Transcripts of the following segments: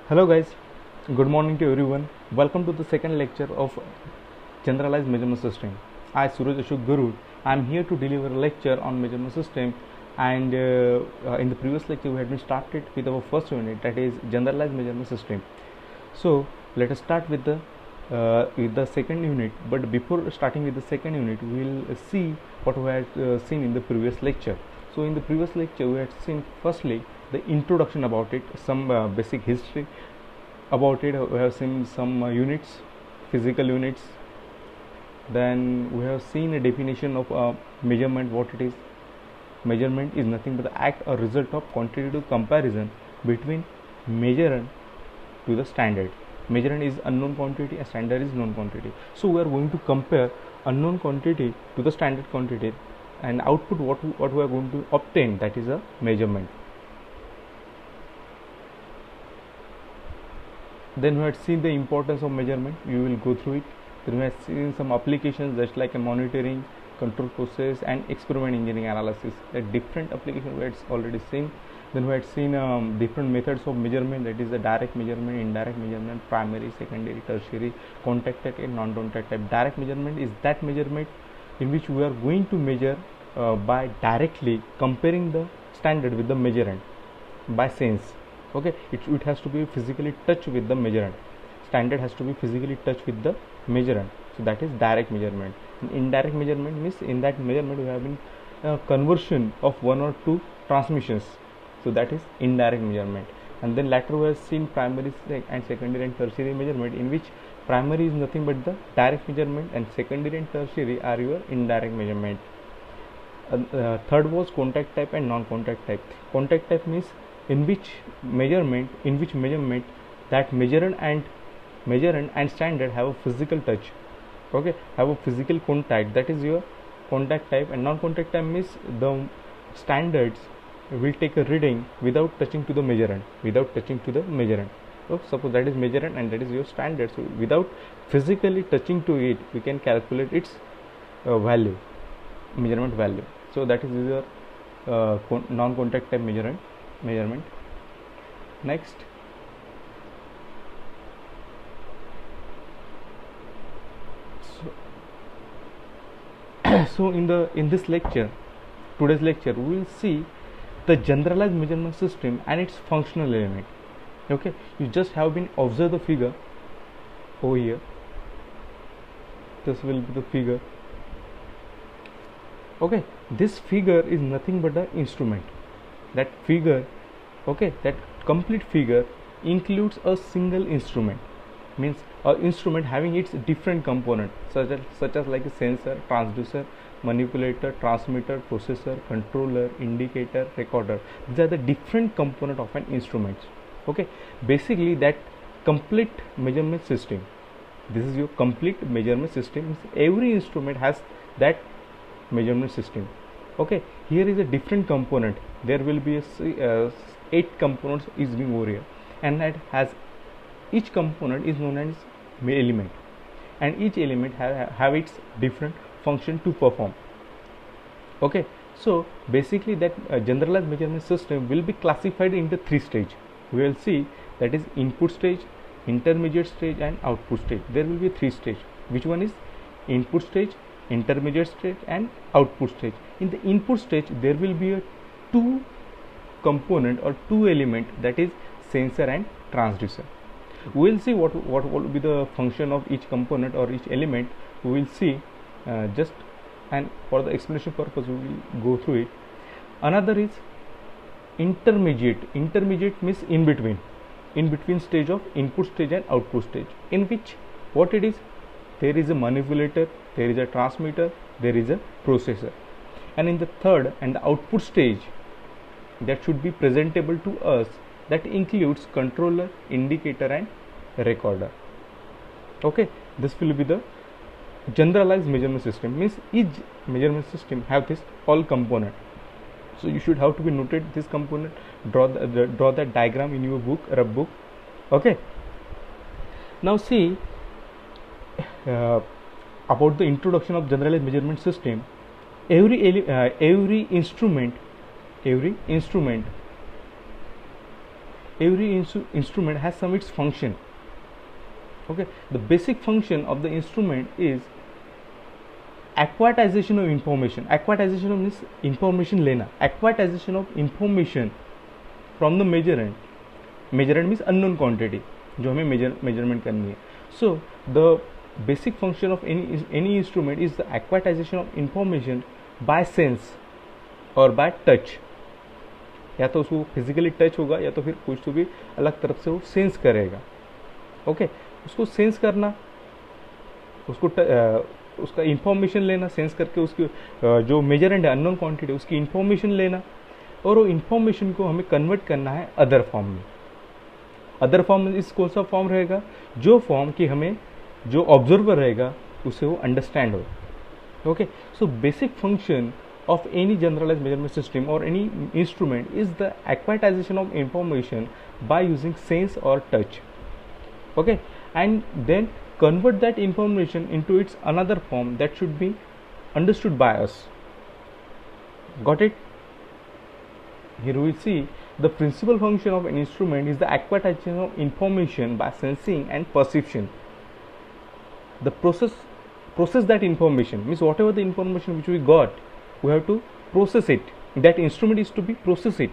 Hello guys, good morning to everyone. Welcome to the second lecture of Generalized Measurement System. I Suraj Ashok Guru. I am here to deliver a lecture on measurement system, and in the previous lecture we had been started with our first unit, that is Generalized Measurement System. So let us start with the second unit. But before starting with the second unit, we will see what we had seen in the previous lecture. So in the previous lecture we had seen firstly the introduction about it, some basic history about it. We have seen some units, physical units. Then we have seen a definition of measurement, what it is. Measurement is nothing but the act or result of quantitative comparison between measurement to the standard. Measurement is unknown quantity and standard is known quantity. So we are going to compare unknown quantity to the standard quantity, and output what we are going to obtain, that is a measurement. Then we had seen the importance of measurement. You will go through it. Then we had seen some applications just like a monitoring, control process, and experiment engineering analysis. A different application we had already seen. Then we had seen different methods of measurement, that is the direct measurement, indirect measurement, primary, secondary, tertiary, contact type and non-contact type. Direct measurement is that measurement in which we are going to measure by directly comparing the standard with the measurement by sense. Okay, it has to be physically touch with the measurement. Standard has to be physically touch with the measurement. So that is direct measurement. And indirect measurement means in that measurement we have been conversion of one or two transmissions. So that is indirect measurement. And then later we have seen primary and secondary and tertiary measurement, in which primary is nothing but the direct measurement and secondary and tertiary are your indirect measurement. Third was contact type and non-contact type. Contact type means in which measurement that measurement and standard have a physical touch. Okay, have a physical contact, that is your contact type. And non-contact type means the standards will take a reading without touching to the measurement. So suppose that is measurement and that is your standard. So without physically touching to it, we can calculate its value, measurement value. So that is your non-contact type measurement. Next, so in this lecture, today's lecture, we will see the generalized measurement system and its functional element. Okay, you just have been observe the figure over here. This will be the figure. Okay, this figure is nothing but an instrument. That figure, okay, that complete figure includes a single instrument, means an instrument having its different component, such as like a sensor, transducer, manipulator, transmitter, processor, controller, indicator, recorder. These are the different component of an instrument. Okay, basically that complete measurement system, this is your complete measurement system. Every instrument has that measurement system. Okay, here is a different component. There will be 8 components is being over here, and that has each component is known as element, and each element have its different function to perform. Okay, so basically that generalized measurement system will be classified into 3 stages. We will see, that is input stage, intermediate stage, and output stage. There will be 3 stages. Which one is input stage, intermediate stage, and output stage? In the input stage there will be a 2 component or 2 element, that is sensor and transducer. We will see what will be the function of each component or each element. We will see just, and for the explanation purpose we will go through it. Another is intermediate means in between stage of input stage and output stage, in which what it is, there is a manipulator, there is a transmitter, there is a processor. And in the third and the output stage, that should be presentable to us, that includes controller, indicator, and recorder. Okay, this will be the generalized measurement system, means each measurement system have this all component. So you should have to be noted this component, draw that diagram in your book, rub book. Okay, now see about the introduction of generalized measurement system. Every instrument every instrument has some its function. Okay, the basic function of the instrument is acquitization of information. Acquitization means information लेना. Acquitization of information from the measurement. Measurement means unknown quantity जो हमें measurement करनी है. So the basic function of any instrument is the acquitization of information by sense or by touch. या तो उसको physically touch होगा या तो फिर कुछ तो भी अलग तरफ से वो सेंस करेगा. ओके, उसको सेंस करना, उसको उसका इंफॉर्मेशन लेना, सेंस करके उसकी जो मेजरेंट है अननोन क्वांटिटी उसकी इंफॉर्मेशन लेना, और वो इंफॉर्मेशन को हमें कन्वर्ट करना है अदर फॉर्म में. अदर फॉर्म इस कौन सा फॉर्म रहेगा? जो फॉर्म कि हमें जो ऑब्जर्वर रहेगा उसे वो अंडरस्टैंड हो. Okay, so basic function of any generalized measurement system or any instrument is the acquitization of information by using sense or touch. Okay, and then convert that information into its another form that should be understood by us. Got it? Here we see the principal function of an instrument is the acquitization of information by sensing and perception. The process that information means whatever the information which we got, we have to process it. That instrument is to be process it,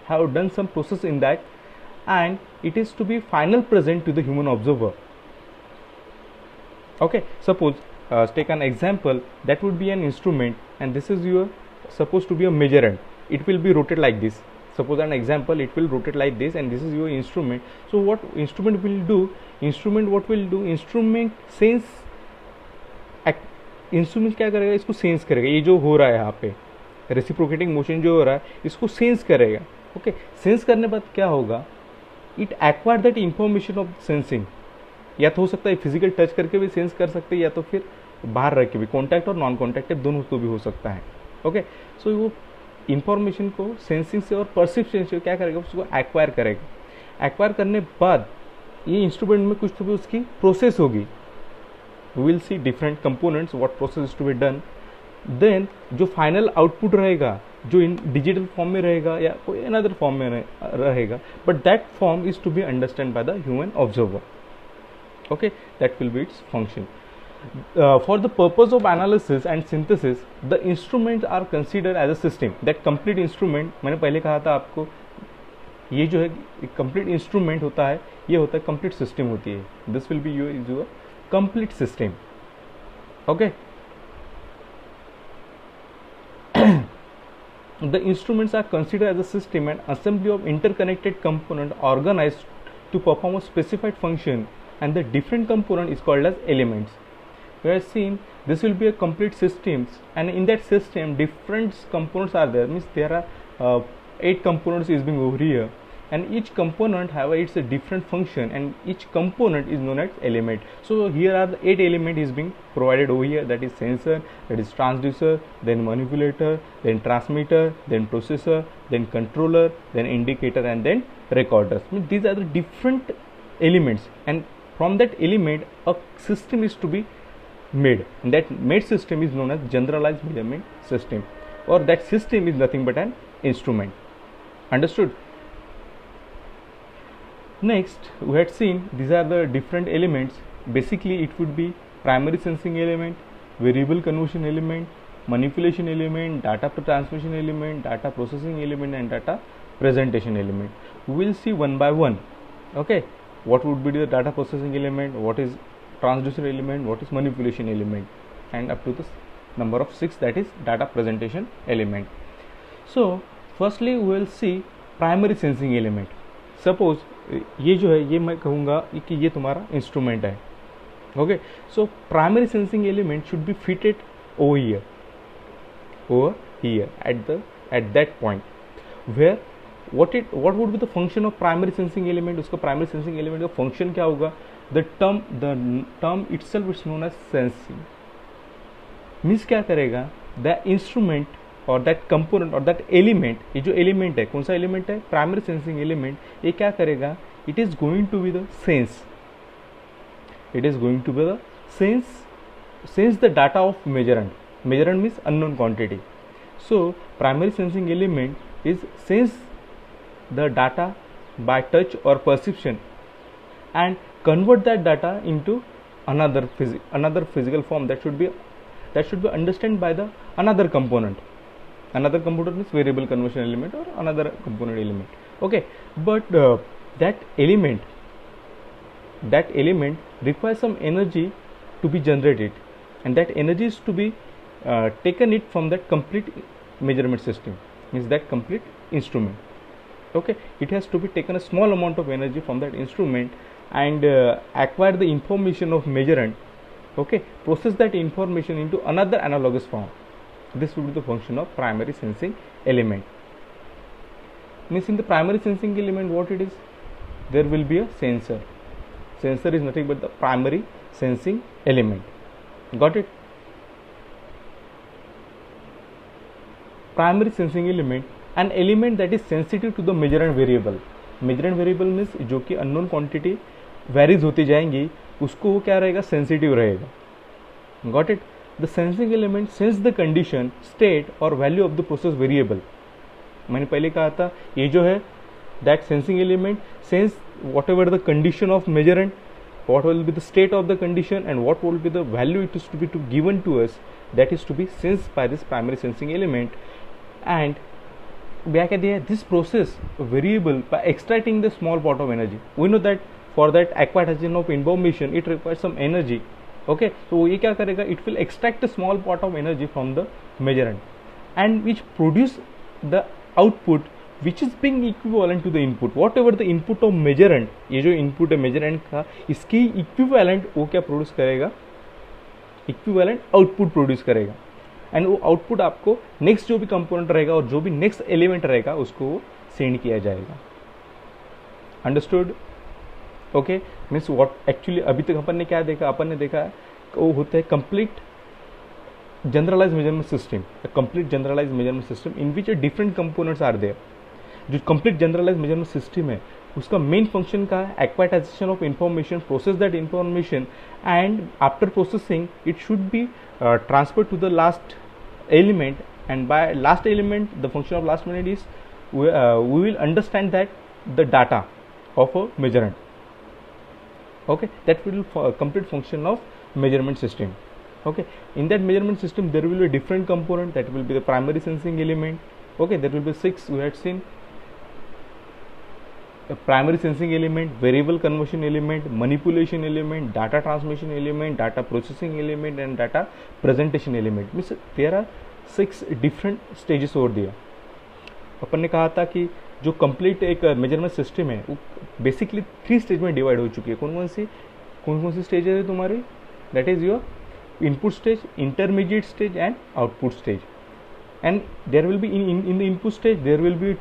have done some process in that, and it is to be final present to the human observer. Okay, suppose take an example, that would be an instrument and this is your supposed to be a measurement. It will be rotated like this. Suppose an example, it will rotate like this and this is your instrument. So what instrument will do? Instrument sense. Instrument क्या करेगा? इसको sense करेगा. ये जो हो रहा है यहाँ पे रेसिप्रोकेटिंग मोशन जो हो रहा है इसको सेंस करेगा. ओके, सेंस करने बाद क्या होगा? It acquire that information of sensing. या तो हो सकता है फिजिकल टच करके भी सेंस कर सकते हैं या तो फिर बाहर रख के भी, कॉन्टैक्ट और नॉन कॉन्टैक्टिव दोनों तो भी हो सकता है. ओके, सो वो इंफॉर्मेशन को सेंसिंग से और परसिप्शन से क्या करेगा? उसको एक्वायर करेगा. एक्वायर करने बाद ये इंस्ट्रूमेंट में कुछ तो भी उसकी प्रोसेस होगी. We will see different components, what process is to be done. Then जो फाइनल आउटपुट रहेगा जो इन डिजिटल फॉर्म में रहेगा या कोई अनदर फॉर्म में रहेगा, but that form is to be understand by the human observer. Okay, that will be its function. For the purpose of analysis and synthesis, the instruments are considered as a system. That complete instrument, मैंने पहले कहा था आपको, ये जो है complete instrument होता है, ये होता है complete system होती है. This will be your complete system. Okay. The instruments are considered as a system and assembly of interconnected components organized to perform a specified function, and the different component is called as elements. We have seen this will be a complete systems, and in that system different components are there. Means there are 8 components is being over here, and each component have its a different function, and each component is known as element. So here are the 8 element is being provided over here, that is sensor, that is transducer, then manipulator, then transmitter, then processor, then controller, then indicator, and then recorders. I mean, these are the different elements, and from that element a system is to be made, and that made system is known as generalized measurement system, or that system is nothing but an instrument. Understood? Next, we had seen these are the different elements. Basically it would be primary sensing element, variable conversion element, manipulation element, data transmission element, data processing element, and data presentation element. We will see one by one. Okay, what would be the data processing element, what is transducer element, what is manipulation element, and up to this number of 6, that is data presentation element. So firstly we will see primary sensing element. Suppose ये जो है ये मैं कहूँगा कि ये तुम्हारा instrument है. Okay, so primary sensing element should be fitted over here at that point where what would be the function of primary sensing element. उसका primary sensing element का function क्या होगा? The term itself is known as sensing. Means क्या करेगा? The instrument और that component और that element, ये जो एलिमेंट है, कौन सा एलिमेंट है? Primary sensing element. ये क्या करेगा? It is going to be the sense. It is going to be the sense the data of measurand. Measurand means unknown quantity. So primary sensing element is sense the data by touch or perception and convert that data into another physical form that should be understood by the another component. Another component is variable conversion element or another component element. Okay, but that element requires some energy to be generated, and that energy is to be taken it from that complete measurement system, means that complete instrument. Okay, it has to be taken a small amount of energy from that instrument and acquire the information of measurement. Okay, process that information into another analogous form. This will be the function of primary sensing element. Means in the primary sensing element, what it is, there will be a sensor. Sensor is nothing but the primary sensing element. Got it? Primary sensing element, an element that is sensitive to the measurement variable. Measurement variable means जो कि unknown quantity varies होती जाएंगी, उसको वो क्या रहेगा, sensitive रहेगा. Got it? The sensing element sense the condition, state or value of the process variable. मैंने पहले कहा था ये जो है that sensing element sense whatever the condition of measurement, what will be the state of the condition and what will be the value it is to be given to us, that is to be sensed by this primary sensing element. And क्या कहते हैं, this process variable by extracting the small part of energy. We know that for that acquisition of information it requires some energy. Okay, so ये क्या करेगा, it will extract a small part of energy from the measurement and which produce the output which is being equivalent to the input. Whatever the input of measurement, ये जो input है measurement का, इसकी equivalent वो क्या produce करेगा, equivalent output produce करेगा. And वो आउटपुट आपको नेक्स्ट जो भी कंपोनेंट रहेगा और जो भी नेक्स्ट एलिमेंट रहेगा उसको वो सेंड किया जाएगा. Understood? Okay, means what actually अभी तक अपन ने क्या देखा, अपन ने देखा वो होता है complete generalize measurement system. Complete generalize measurement system in which different components are there. जो कंप्लीट जनरलाइज मेजरमेंट सिस्टम है उसका मेन फंक्शन का है acquisition of information, process that information and after processing it should be transfer to the last element, and by last element the function of last element is we will understand that the data of a measurement. Okay, that will be complete function of measurement system. Okay, in that measurement system there will be a different component that will be the primary sensing element. Okay, there will be 6 we had seen: a primary sensing element, variable conversion element, manipulation element, data transmission element, data processing element and data presentation element. Means there are 6 different stages over there. अपन ने कहा था कि जो complete एक measurement system है वो basically 3 stage में divide हो चुकी है. कौन कौन सी स्टेज है तुम्हारी? That is your input stage, intermediate stage and output stage. And there will be in the input stage there will be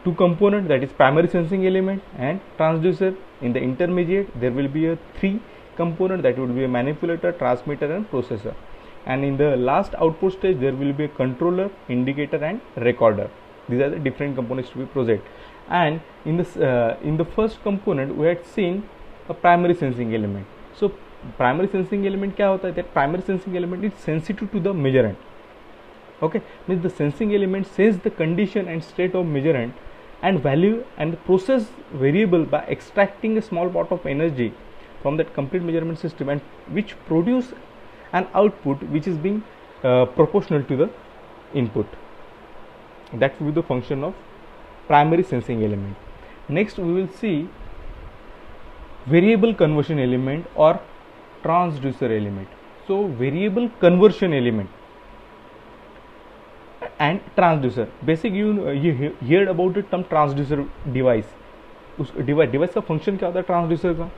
two component, that is primary sensing element and transducer. In the intermediate there will be a 3 component, that will be a manipulator, transmitter and processor. And in the last output stage there will be a controller, indicator and recorder. These are the different components to be processed. And in this in the first component we had seen a primary sensing element. So primary sensing element क्या होता है? That primary sensing element is sensitive to the measurement. Okay, means the sensing element sense the condition and state of measurement and value and the process variable by extracting a small part of energy from that complete measurement system, and which produce an output which is being proportional to the input. That will be the function of primary sensing element. Next we will see variable conversion element or transducer element. So variable conversion element and transducer. Basic you heard about the term transducer device. उस device का function क्या होता है transducer का?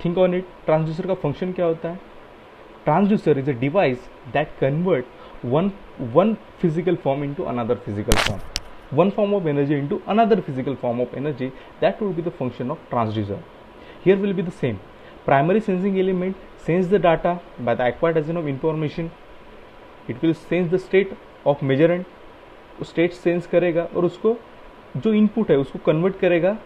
Think on it. Transducer का function क्या होता है? Transducer is a device that convert one physical form into another physical form, one form of energy into another physical form of energy. That will be the function of transducer. Here will be the same. Primary sensing element sends the data by the acquisition of information. It will sense the state of measurement. State sense करेगा और उसको जो input है उसको convert करेगा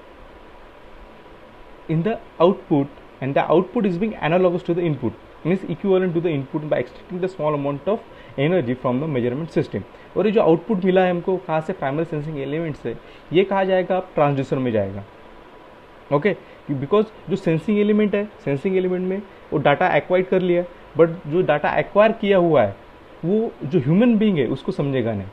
in the output, and the output is being analogous to the input, means equivalent to the input by extracting the small amount of energy from the measurement system. और ये जो आउटपुट मिला है हमको कहाँ से, प्राइमरी सेंसिंग एलिमेंट से, ये कहा जाएगा अब ट्रांसड्यूसर में जाएगा। ओके, बिकॉज जो सेंसिंग एलिमेंट है, सेंसिंग एलिमेंट में वो डाटा एक्वायर कर लिया, बट जो डाटा एक्वायर किया हुआ है वो जो ह्यूमन बीइंग है उसको समझेगा नहीं,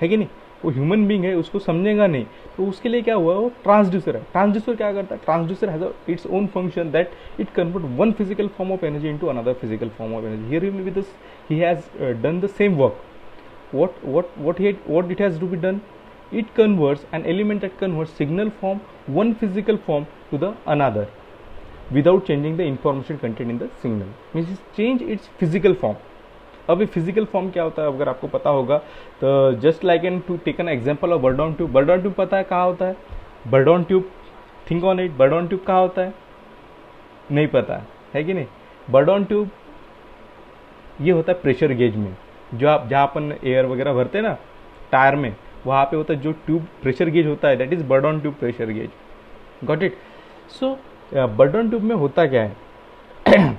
है कि नहीं, वो ह्यूमन बीइंग है उसको समझेगा नहीं, तो उसके लिए क्या हुआ, वो ट्रांसड्यूसर है। ट्रांसड्यूसर क्या करता है, transducer has its own function that it convert one physical form of energy into another physical form of energy. Here will be this, he has done the same work. what it has to be done, it converts an element that converts signal from one physical form to the another without changing the information contained in the signal, means it change its physical form। अब ये physical form क्या होता है अगर आपको पता होगा तो just like an to take an example of Bourdon tube. Bourdon tube पता है कहाँ होता है, Bourdon tube, think on it, Bourdon tube कहाँ होता है, नहीं पता है कि नहीं। बर्डॉन ट्यूब ये होता है प्रेशर गेज में, जो आप जहाँ अपन एयर वगैरह भरते हैं ना टायर में, वहाँ पे होता है जो ट्यूब प्रेशर गेज होता है, that is Bourdon tube pressure gauge. Got it. So Bourdon tube में होता क्या है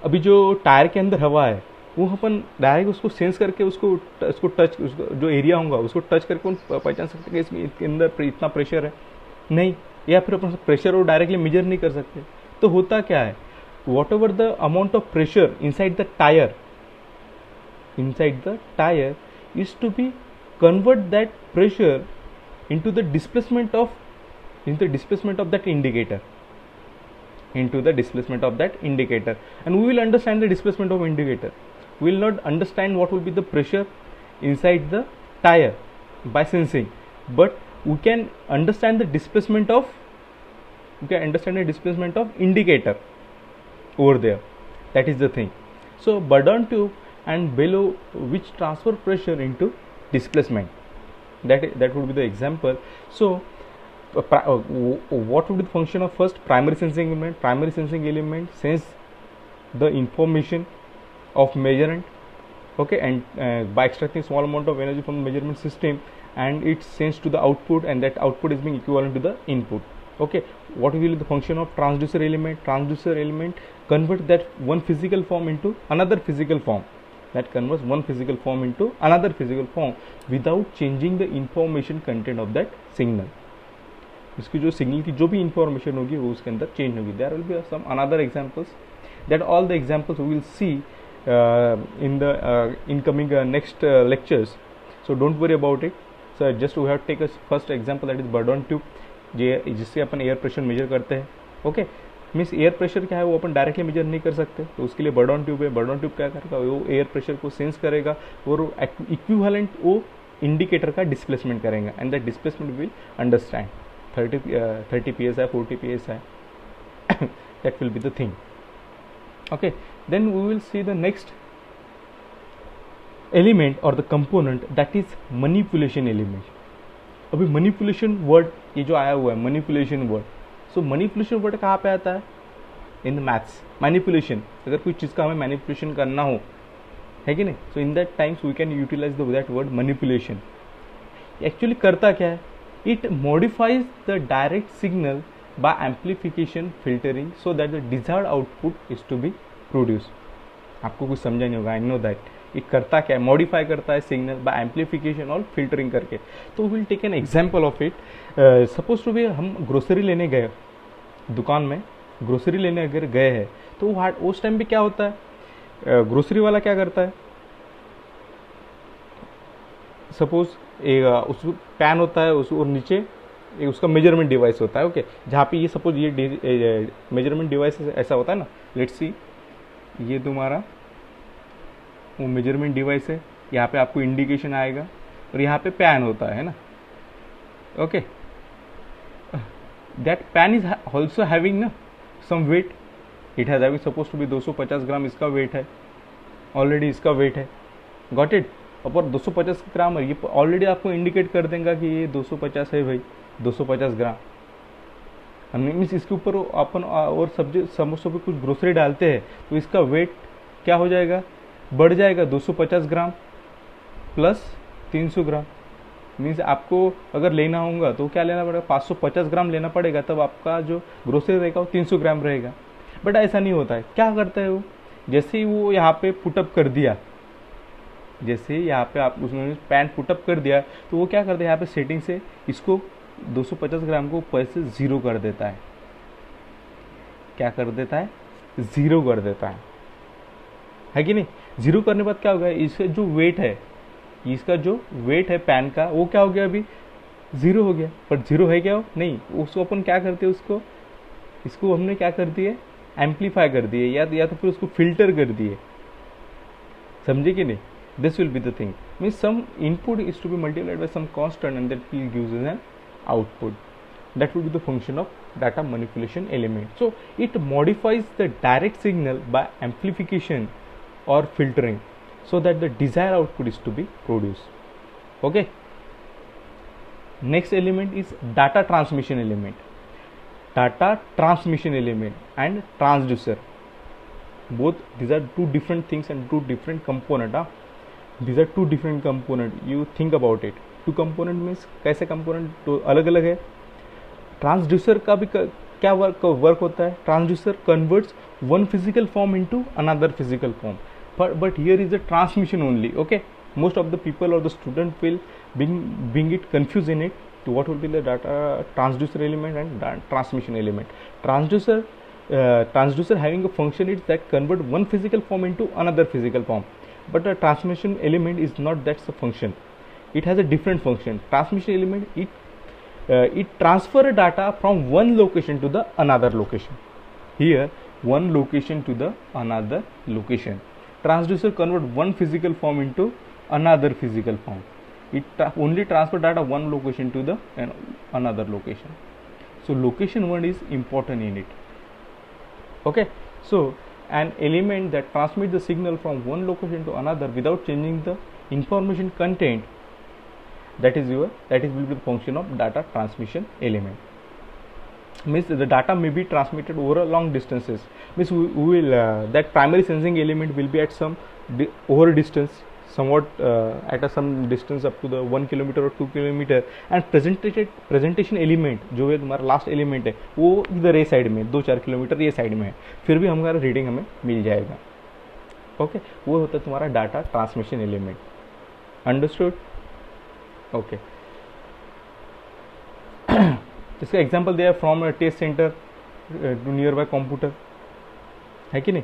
अभी जो टायर के अंदर हवा है वो अपन डायरेक्ट उसको सेंस करके उसको टच, उसको जो एरिया होगा उसको टच करके पहचान सकते हैं कि इसके अंदर इतना प्रेशर है, नहीं, या फिर अपन प्रेशर वो डायरेक्टली मेजर नहीं कर सकते। तो होता क्या है, what ever the amount of pressure inside the tyre, inside the tire is to be convert that pressure into the displacement of that indicator, into the displacement of that indicator, and we will understand the displacement of indicator. We will not understand what will be the pressure inside the tire by sensing, but we can understand the displacement of indicator over there. That is the thing. So Burdon tube and bellow which transfer pressure into displacement, that would be the example. So what would be the function of first primary sensing element? Primary sensing element sense the information of measurement, okay, and by extracting small amount of energy from the measurement system, and it sends to the output, and that output is being equivalent to the input. Okay, what will be the function of transducer element? Transducer element converts that one physical form into another physical form, that converts one physical form into another physical form without changing the information content of that signal. इसकी जो signal की जो भी information होगी वो उसके अंदर change होगी. There will be some another examples that all the examples we will see in the incoming next lectures, so don't worry about it. So just we have to take a first example, that is Burdon tube, जिससे अपन air pressure measure करते हैं. Okay, means air pressure क्या है वो अपन directly measure नहीं कर सकते, तो उसके लिए बर्डॉन ट्यूब है. बर्डॉन ट्यूब क्या करेगा, वो एयर प्रेशर को सेंस करेगा और इक्विवेलेंट वो इंडिकेटर का डिस्प्लेसमेंट करेंगे, and that displacement will understand 30 psi 40 psi that will be the thing. Okay, then we will see the next element or the component, that is manipulation element. अभी manipulation word ये जो आया हुआ है manipulation word, so manipulation word कहाँ पे आता है, in the maths. manipulation, अगर कोई चीज़ का हमें manipulation करना हो, है कि नहीं, so in that times we can utilize that word manipulation. Actually करता क्या है, it modifies the direct signal by amplification filtering so that the desired output is to be produced. आपको कुछ समझा नहीं होगा, आई नो दैट. ये करता क्या है, मॉडिफाई करता है सिग्नल बाय एम्पलीफिकेशन और फिल्टरिंग करके. तो will take an example of it. Suppose to be हम ग्रोसरी लेने गए, दुकान में ग्रोसरी लेने अगर गए हैं, तो उस टाइम पे क्या होता है, ग्रोसरी वाला क्या करता है, सपोज उस पैन होता है उस और नीचे उसका मेजरमेंट डिवाइस होता है. ओके, जहाँ पे ये सपोज ये मेजरमेंट डिवाइस ऐसा होता है ना, लेट्स सी ये तुम्हारा वो मेजरमेंट डिवाइस है, यहाँ पे आपको इंडिकेशन आएगा और यहाँ पे पैन होता है ना. Okay, that pan is also having ना some weight, it has having suppose to be 250 gram इसका वेट है, ऑलरेडी इसका वेट है. Got it. और 250 ग्राम ये ऑलरेडी आपको इंडिकेट कर देगा कि ये 250 है भाई, 250 ग्राम. हमने मीन्स इसके ऊपर अपन और सब्जी समोसों पे कुछ ग्रोसरी डालते हैं तो इसका वेट क्या हो जाएगा, बढ़ जाएगा 250 ग्राम प्लस 300 ग्राम. मीन्स आपको अगर लेना होगा तो क्या लेना पड़ेगा, 550 ग्राम लेना पड़ेगा, तब आपका जो ग्रोसरी रहेगा वो 300 ग्राम रहेगा. बट ऐसा नहीं होता है. क्या करता है वो, जैसे ही वो यहाँ पे पुटअप कर दिया, जैसे यहाँ पे आप उसने पैन पुटअप कर दिया तो वो क्या करता है, यहाँ पे सेटिंग से इसको 250 ग्राम को ऊपर से 0 कर देता है। क्या कर देता है? 0 कर देता है कि नहीं? 0 करने के बाद क्या होगा, इसका जो वेट है, इसका जो वेट है पैन का, वो क्या हो गया, अभी 0 हो गया। पर 0 है क्या वो? नहीं। उसको अपन क्या करते हैं, इसको हमने क्या कर दिए, एम्पलीफाई कर दिए, या तो फिर उसको फिल्टर कर दिए। समझे कि नहीं? This will be the thing, means some input is to be multiplied by some constant and that will gives an output. That will be the function of data manipulation element. So it modifies the direct signal by amplification or filtering so that the desired output is to be produced. Okay. Next element is data transmission element. Data transmission element and transducer. Both these are two different things and two different components. These are two different components. You think about it. Two component means कैसे component तो अलग अलग है. Transducer का भी क्या work होता है? Transducer converts one physical form into another physical form, but here is a transmission only. Okay, most of the people और the student will being it confuse in it. तो what will be the data transducer element and transmission element? Transducer having a function is that convert one physical form into another physical form, but a transmission element is not that's the function. It has a different function. Transmission element, it transfer data from one location to the another location. Here one location to the another location. Transducer convert one physical form into another physical form. It only transfer data one location to the another location. So location one is important in it. Okay, so an element that transmits the signal from one location to another without changing the information content, that will be the function of data transmission element. Means the data may be transmitted over long distances. Means we will that primary sensing element will be at some over distance, somewhat at some distance up to the 1 kilometer or 2 kilometer, and presentation element जो है तुम्हारा last element है वो इधर ए side में 2-4 kilometre ये side में है, फिर भी हमारा रीडिंग हमें मिल जाएगा. ओके, वो होता है तुम्हारा data transmission element. Understood? Okay. इसका एग्जांपल दिया है from test centre to near by computer, है कि नहीं?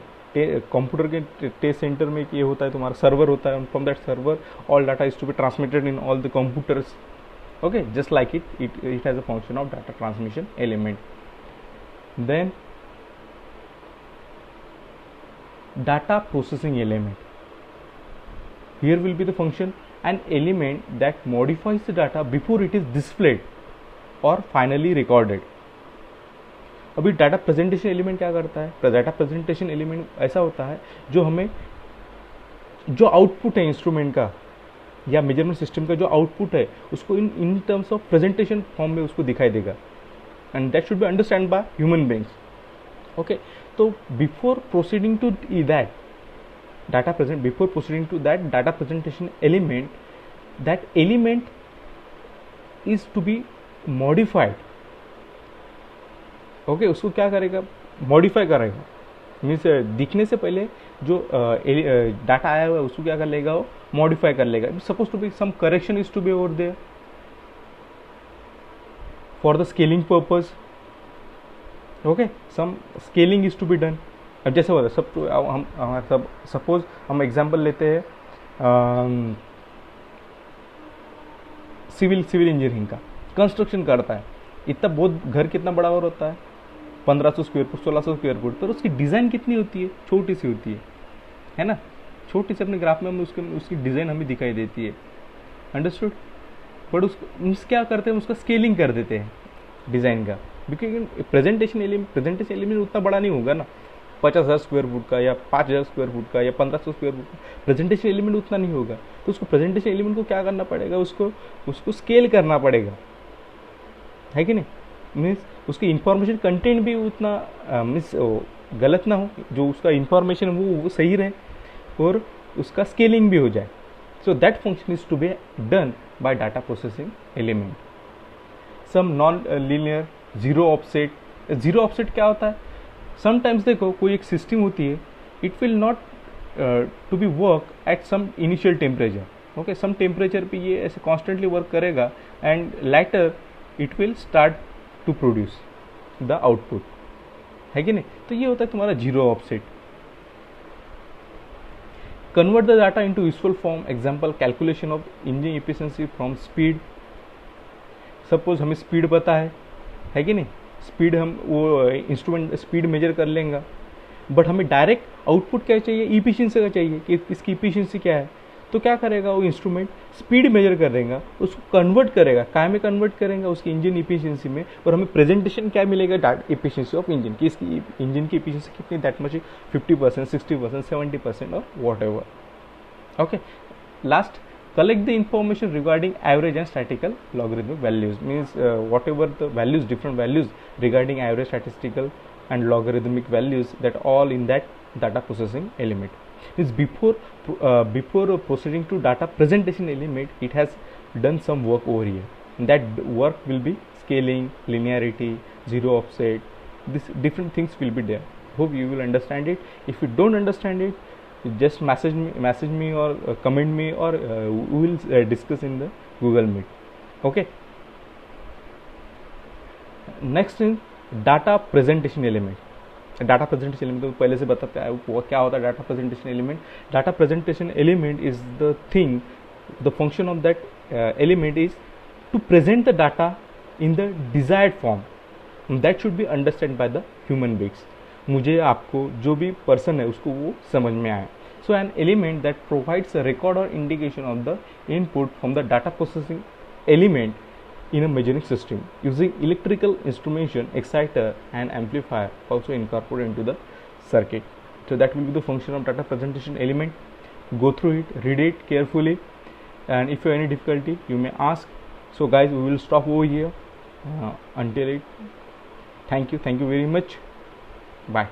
कंप्यूटर के टेस्ट सेंटर में ये होता है तुम्हारा सर्वर होता है, from that server all data is to be transmitted in all the computers. Okay, just like it has a function of data transmission element. Then data processing element. Here will be the function, an element that modifies the data before it is displayed or finally recorded. अभी data presentation element क्या करता है? Data presentation element ऐसा होता है जो हमें जो आउटपुट है इंस्ट्रूमेंट का या मेजरमेंट सिस्टम का जो आउटपुट है उसको in terms of presentation form में उसको दिखाई देगा, and that should be understand by human beings. Okay, तो before proceeding to that before proceeding to that data presentation element, that element is to be modified. Okay, उसको क्या करेगा? Modify करेगा. Means दिखने से पहले जो डाटा आया हुआ है उसको क्या कर लेगा? वो मॉडिफाई कर लेगा. Suppose to be some correction is to be over there for the scaling purpose. Okay, some scaling is to be done. अब जैसे होता है सब सपोज हम एग्जांपल लेते हैं सिविल इंजीनियरिंग का. कंस्ट्रक्शन करता है, इतना बहुत घर कितना बड़ा और होता है 1500 स्क्वायर फुट 1600 स्क्वायर फुट, पर उसकी डिज़ाइन कितनी होती है? छोटी सी होती है ना? छोटी सी अपने ग्राफ में हम उसकी डिज़ाइन हमें दिखाई देती है. अंडरस्टूड? बट उसको क्या करते हैं? उसका स्केलिंग कर देते हैं डिज़ाइन का, बिकॉज प्रेजेंटेशन एलिमेंट उतना बड़ा नहीं होगा ना. 50,000 स्क्वायर फुट का या 5,000 स्क्वायर फुट का या 1500 स्क्वायर फुट का प्रेजेंटेशन एलिमेंट उतना नहीं होगा. तो उसको प्रेजेंटेशन एलिमेंट को क्या करना पड़ेगा? उसको स्केल करना पड़ेगा, है कि नहीं? मीन्स उसकी इंफॉर्मेशन कंटेंट भी उतना मीन्स गलत ना हो, जो उसका इंफॉर्मेशन वो सही रहे और उसका स्केलिंग भी हो जाए. So that function is to be done by data processing element. Some non linear zero offset. Zero offset क्या होता है? समटाइम्स देखो कोई एक सिस्टम होती है, it will not to be work at some initial temperature. Okay, some temperature पे ये ऐसे constantly work करेगा and later it will start to produce the output, है कि नहीं? तो ये होता है तुम्हारा zero offset. Convert the data into useful form. Example, calculation of engine efficiency from speed. Suppose हमें स्पीड पता है कि नहीं? स्पीड हम वो इंस्ट्रूमेंट स्पीड मेजर कर लेंगे, बट हमें डायरेक्ट आउटपुट क्या चाहिए? इफिशिएंसी का चाहिए कि इसकी इफिशिएंसी क्या है. तो क्या करेगा वो इंस्ट्रूमेंट? स्पीड मेजर कर देगा, उसको कन्वर्ट करेगा. काय में कन्वर्ट करेंगे? उसकी इंजन इफिशिएंसी में. और हमें प्रेजेंटेशन क्या मिलेगा? इफिशिएंसी ऑफ इंजन की, इसकी इंजन की इफिशिएंसी कितनी, दैट मच 50%, 60%, 70% और what ever. Okay, last, collect the information regarding average and statistical logarithmic values. Means whatever the values, different values regarding average, statistical and logarithmic values, that all in that data processing element. Means before proceeding to data presentation element, it has done some work over here. And that work will be scaling, linearity, zero offset. These different things will be there. Hope you will understand it. If you don't understand it, just message me or comment me, or we will discuss in the Google Meet. Okay, next is data presentation element. Data presentation element तो पहले से बताते हैं वो क्या होता है. Data presentation element, data presentation element is the thing, the function of that element is to present the data in the desired form. That should be understand by the human beings. मुझे, आपको, जो भी person है उसको वो समझ में आए. So an element that provides a record और indication of the input from the data processing element in a measuring system using electrical instrumentation, exciter and amplifier also incorporated into the circuit. So that will be the function of data presentation element. Go through it, read it carefully, and if you have any difficulty you may ask. So guys, we will stop over here until it. Thank you very much. Bye.